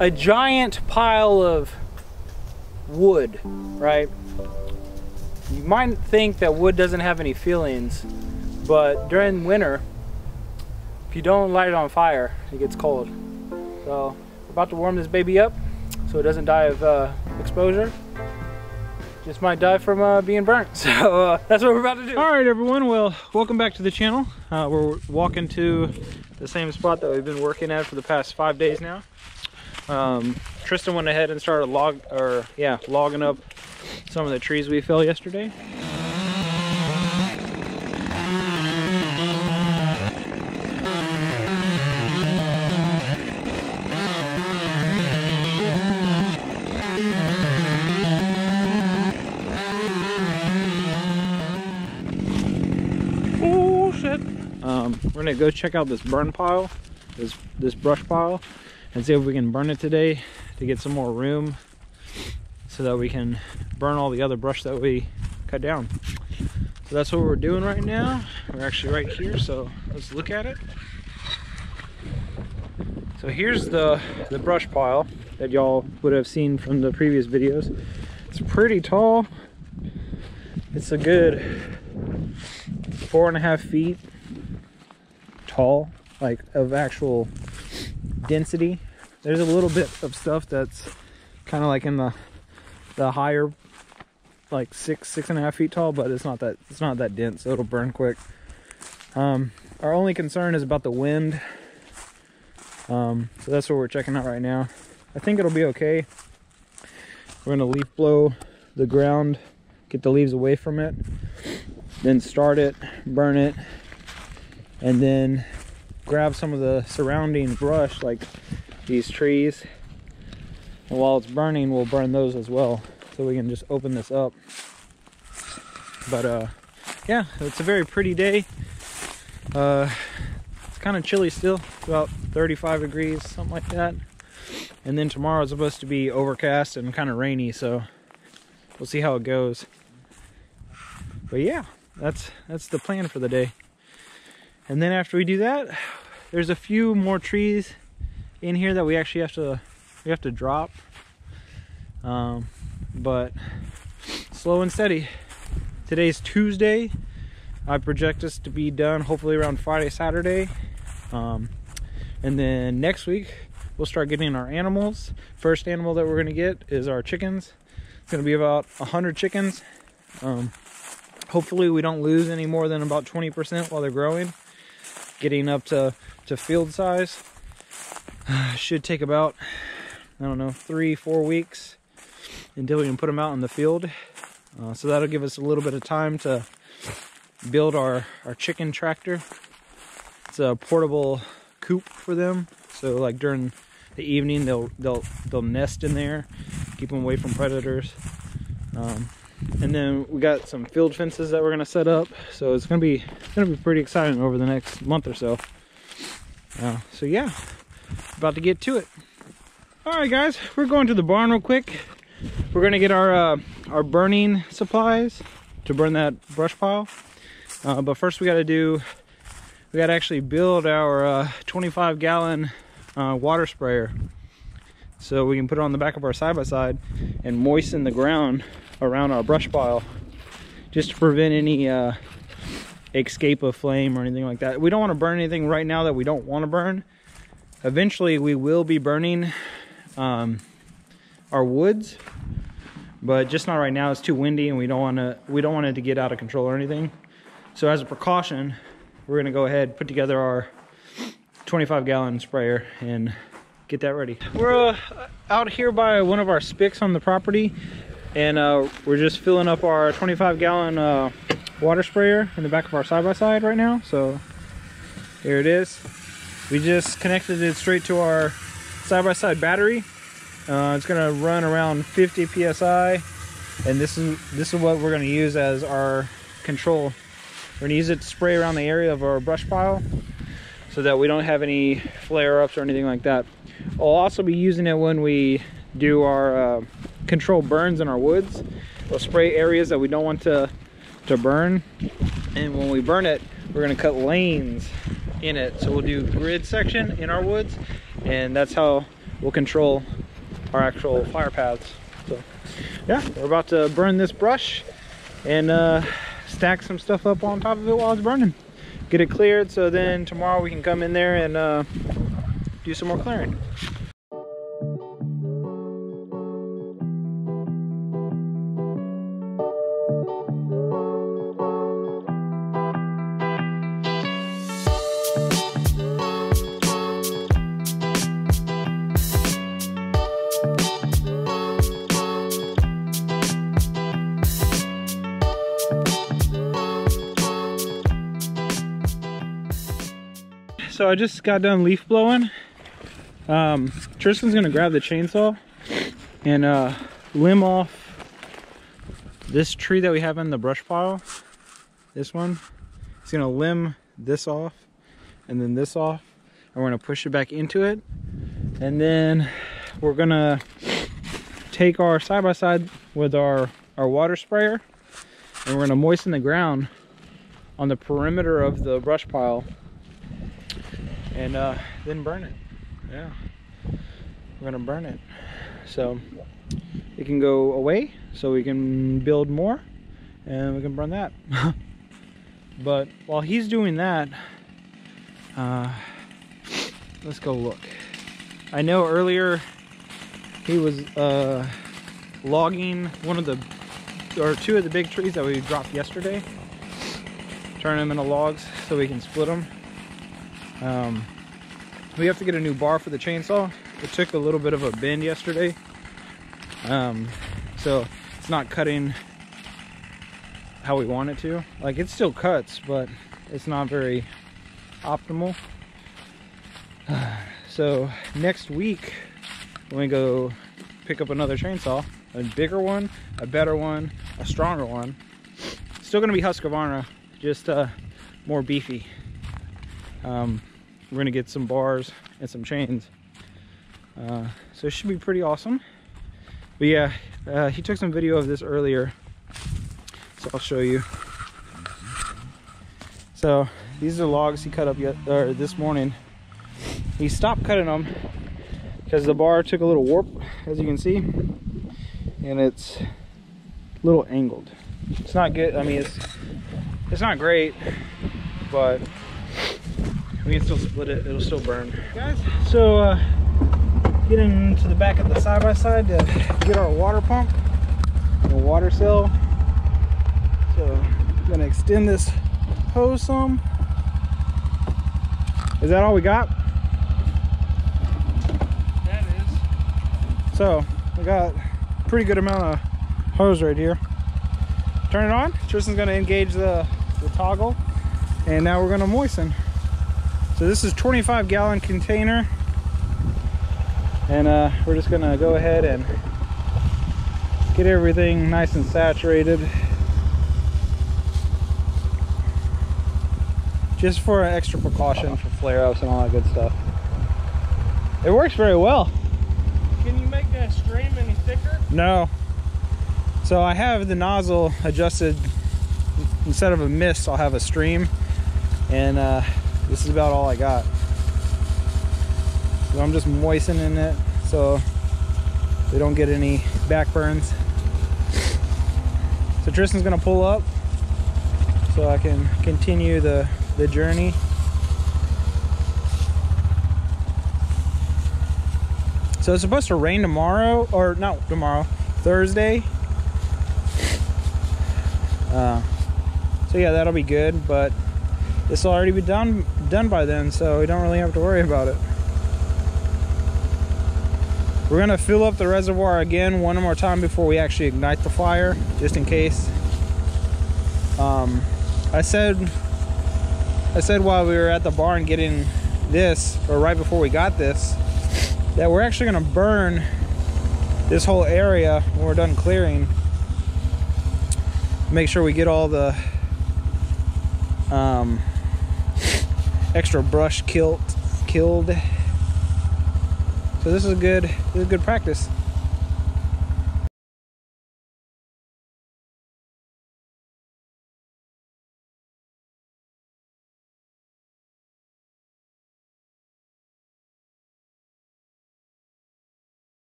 A giant pile of wood, right? You might think that wood doesn't have any feelings, but during winter, if you don't light it on fire, it gets cold. So we're about to warm this baby up so it doesn't die of exposure. Just might die from being burnt. So that's what we're about to do. All right, everyone. Well, welcome back to the channel. We're walking to the same spot that we've been working at for the past 5 days now. Tristan went ahead and started logging up some of the trees we fell yesterday. Oh shit! We're gonna go check out this burn pile, this brush pile, and see if we can burn it today to get some more room so that we can burn all the other brush that we cut down. So that's what we're doing right now. We're actually right here, so let's look at it. So here's the brush pile that y'all would have seen from the previous videos. It's pretty tall. It's a good 4.5 feet tall, like of actual density. There's a little bit of stuff that's kind of like in the higher, like 6.5 feet tall, but it's not that dense, so it'll burn quick. Our only concern is about the wind. So that's what we're checking out right now. I think it'll be okay. We're gonna leaf blow the ground, get the leaves away from it, then start it, burn it, and then grab some of the surrounding brush, like these trees, and while it's burning, we'll burn those as well, so we can just open this up. But yeah, it's a very pretty day. It's kind of chilly still, about 35 degrees, something like that. And then tomorrow is supposed to be overcast and kind of rainy, so we'll see how it goes. But yeah, that's the plan for the day. And then after we do that, there's a few more trees in here that we actually have to drop. But slow and steady. Today's Tuesday. I project us to be done hopefully around Friday, Saturday. And then next week we'll start getting our animals. First animal that we're gonna get is our chickens. It's gonna be about 100 chickens. Hopefully we don't lose any more than about 20% while they're growing. Getting up to field size should take about, I don't know, 3-4 weeks until we can put them out in the field. So that'll give us a little bit of time to build our chicken tractor. It's a portable coop for them, so like during the evening they'll nest in there, keep them away from predators. And then we got some field fences that we're gonna set up, so it's gonna be pretty exciting over the next month or so. So yeah, about to get to it. All right, guys, we're going to the barn real quick. We're gonna get our burning supplies to burn that brush pile. But first we gotta actually build our 25-gallon water sprayer, so we can put it on the back of our side-by-side and moisten the ground around our brush pile, just to prevent any escape of flame or anything like that. We don't want to burn anything right now that we don't want to burn. Eventually we will be burning our woods, but just not right now. It's too windy and we don't want it to get out of control or anything. So as a precaution, we're gonna go ahead, put together our 25-gallon sprayer and get that ready. We're out here by one of our spicks on the property, and we're just filling up our 25-gallon water sprayer in the back of our side-by-side right now. So here it is. We just connected it straight to our side-by-side battery. It's gonna run around 50 psi, and this is what we're gonna use as our control. We're gonna use it to spray around the area of our brush pile so that we don't have any flare-ups or anything like that. I'll also be using it when we do our control burns in our woods. We'll spray areas that we don't want to burn, and when we burn it, we're going to cut lanes in it. So we'll do grid section in our woods, and that's how will control our actual fire paths. So yeah, we're about to burn this brush and stack some stuff up on top of it while it's burning. Get it cleared so then tomorrow we can come in there and do some more clearing. So I just got done leaf blowing. Tristan's gonna grab the chainsaw and limb off this tree that we have in the brush pile. This one. He's gonna limb this off and then this off, and we're gonna push it back into it. And then we're gonna take our side-by-side with our water sprayer, and we're gonna moisten the ground on the perimeter of the brush pile and then burn it. Yeah, we're gonna burn it so it can go away, so we can build more and we can burn that. But while he's doing that, let's go look. I know earlier he was logging one of the two of the big trees that we dropped yesterday, turning them into logs so we can split them. We have to get a new bar for the chainsaw. It took a little bit of a bend yesterday, so it's not cutting how we want it to. Like, it still cuts, but it's not very optimal. So next week when we go pick up another chainsaw, a bigger one, a better one, a stronger one, still gonna be Husqvarna, just more beefy. We're gonna get some bars and some chains, so it should be pretty awesome. But yeah, he took some video of this earlier, so I'll show you. So these are logs he cut up this morning. He stopped cutting them because the bar took a little warp, as you can see, and it's a little angled. It's not good. I mean, it's not great, but we can still split it. It'll still burn, guys. So getting to the back of the side-by-side to get our water pump and a water cell. So I'm gonna extend this hose some. Is that all we got? That is. So we got a pretty good amount of hose right here. Turn it on. Tristan's gonna engage the toggle, and now we're gonna moisten. So this is 25-gallon container, and we're just gonna go ahead and get everything nice and saturated, just for an extra precaution for flare-ups and all that good stuff. It works very well. Can you make that stream any thicker? No. So I have the nozzle adjusted. Instead of a mist, I'll have a stream, and this is about all I got. So I'm just moistening it so we don't get any back burns. So Tristan's gonna pull up so I can continue the journey. So it's supposed to rain tomorrow, or not tomorrow, Thursday. So yeah, that'll be good, but this will already be done by then, so we don't really have to worry about it. We're gonna fill up the reservoir again one more time before we actually ignite the fire, just in case. I said while we were at the barn getting this, or right before we got this, that we're actually gonna burn this whole area when we're done clearing. Make sure we get all the extra brush killed. So this is good practice.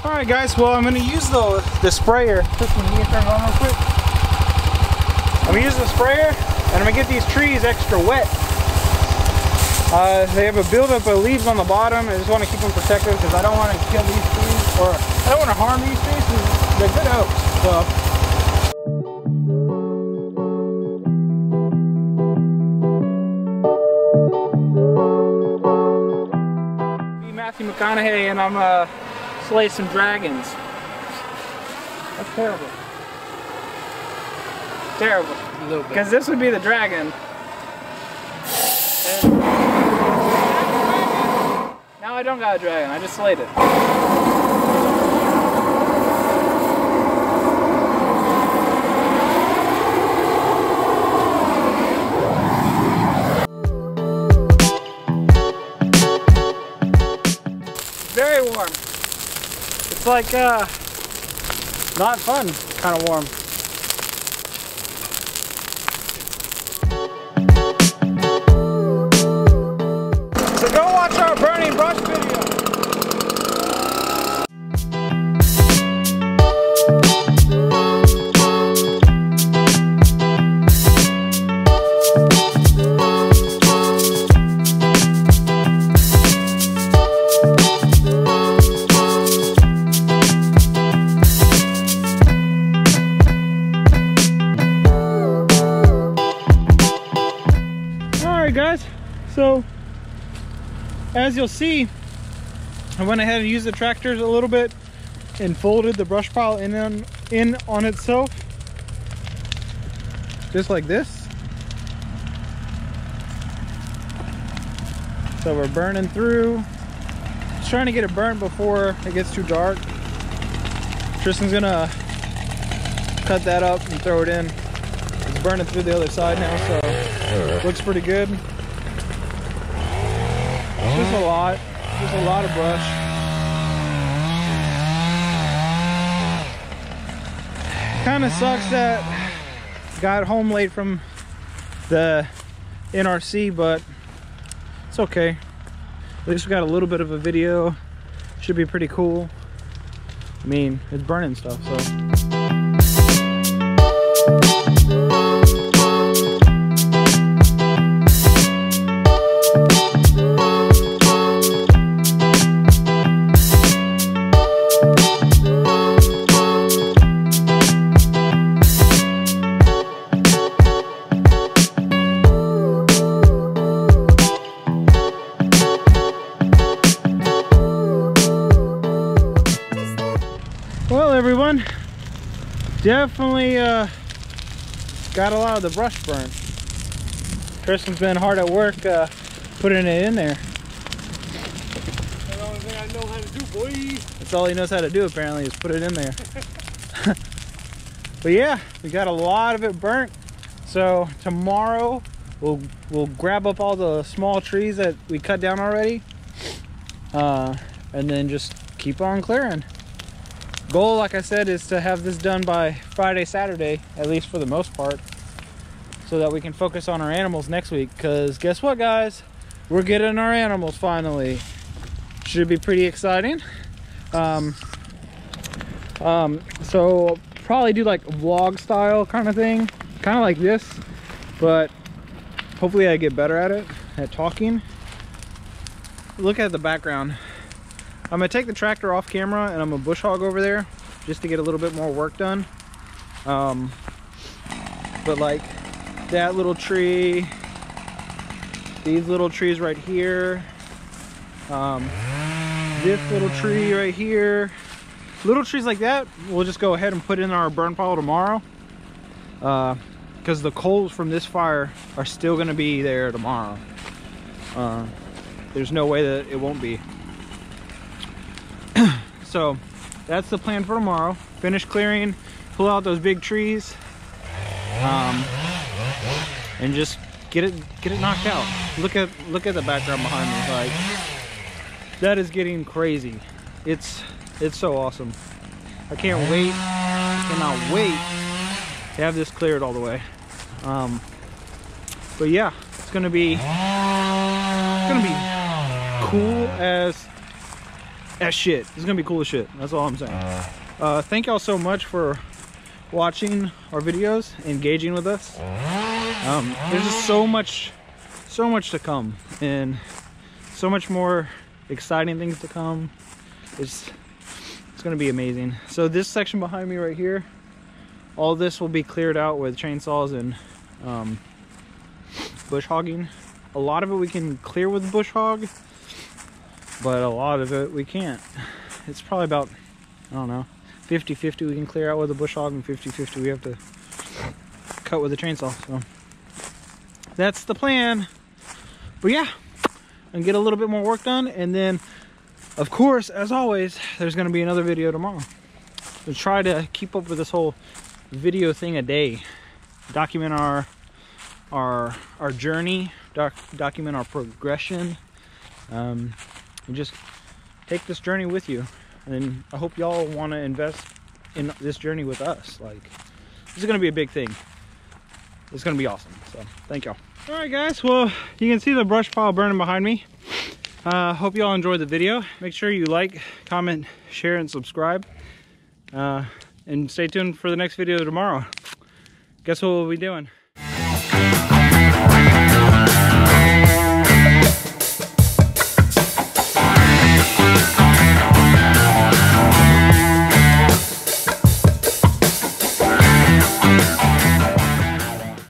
Alright guys, well I'm going to use the sprayer. Can you turn it on real quick? I'm going to use the sprayer and I'm going to get these trees extra wet. They have a buildup of leaves on the bottom. I just want to keep them protected because I don't want to kill these trees, or I don't want to harm these trees because they're good oaks. So. Matthew McConaughey and I'm slay some dragons. That's terrible. Terrible. A little bit. Because this would be the dragon. And now I don't got a dragon, I just slayed it. Very warm. It's like not fun kind of warm. So go watch our burning brush video. Guys, so as you'll see, I went ahead and used the tractors a little bit and folded the brush pile in on itself, just like this. So we're burning through, just trying to get it burnt before it gets too dark. Tristan's gonna cut that up and throw it in. It's burning through the other side now, so looks pretty good. Just a lot of brush. Kind of sucks that got home late from the NRC, but it's okay. At least we got a little bit of a video. Should be pretty cool. I mean, it's burning stuff, so. Well, everyone, definitely got a lot of the brush burnt. Tristan's been hard at work putting it in there. That's the only thing I know how to do, boy. That's all he knows how to do, apparently, is put it in there. But yeah, we got a lot of it burnt. So tomorrow we'll grab up all the small trees that we cut down already, and then just keep on clearing. Goal, like I said, is to have this done by Friday, Saturday, at least for the most part, so that we can focus on our animals next week. Because guess what, guys? We're getting our animals finally. Should be pretty exciting. So probably do like vlog style kind of thing, kind of like this, but hopefully I get better at it, at talking. Look at the background. I'm gonna take the tractor off camera and I'm gonna bush hog over there just to get a little bit more work done. But like that little tree, these little trees right here, this little tree right here, little trees like that, we'll just go ahead and put in our burn pile tomorrow. Because the coals from this fire are still gonna be there tomorrow. There's no way that it won't be. So that's the plan for tomorrow. Finish clearing, pull out those big trees, and just get it knocked out. Look at the background behind me. Like, that is getting crazy. It's so awesome. I cannot wait to have this cleared all the way. But yeah, it's gonna be cool as as shit. It's gonna be cool as shit. That's all I'm saying. Thank y'all so much for watching our videos, engaging with us. There's just so much to come, and so much more exciting things to come. It's gonna be amazing. So this section behind me right here, all this will be cleared out with chainsaws and bush hogging. A lot of it we can clear with bush hog, but a lot of it we can't. It's probably about, I don't know, 50-50 we can clear out with a bush hog, and 50-50 we have to cut with a chainsaw. So that's the plan. But yeah, and get a little bit more work done, and then of course, as always, there's going to be another video tomorrow. We'll try to keep up with this whole video thing a day, document our journey, document our progression, and just take this journey with you. And I hope y'all want to invest in this journey with us. Like, this is going to be a big thing. It's going to be awesome. So thank y'all. All right, guys. Well, you can see the brush pile burning behind me. Hope y'all enjoyed the video. Make sure you like, comment, share, and subscribe. And stay tuned for the next video tomorrow. Guess what we'll be doing?